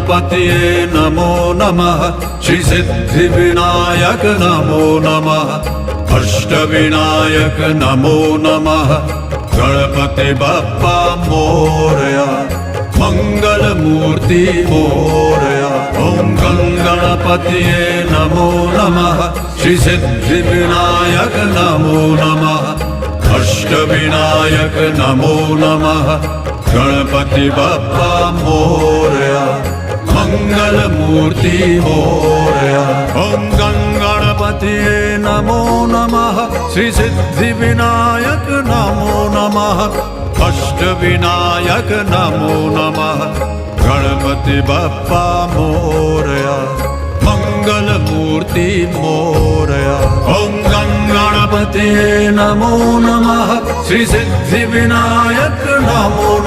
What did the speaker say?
गणपतये नमो नमः श्री सिद्धि विनायक नमो नमः अष्टविनायक नमो नमः गणपति बप्पा मोरया मंगल मूर्ति मोरया ओम गणपतये नमो नमः श्री सिद्धि विनायक नमो नमः अष्टविनायक नमो नमः गणपति बप्पा मोरया मंगल मूर्ति मोरया ओम गणपतये नमो नमः श्री सिद्धि विनायक नमो नमः अष्टविनायक नमो नमः गणपति बप्पा मोरया मंगल मूर्ति मोरया ओम गणपतये नमो नमः श्री सिद्धि विनायक नमो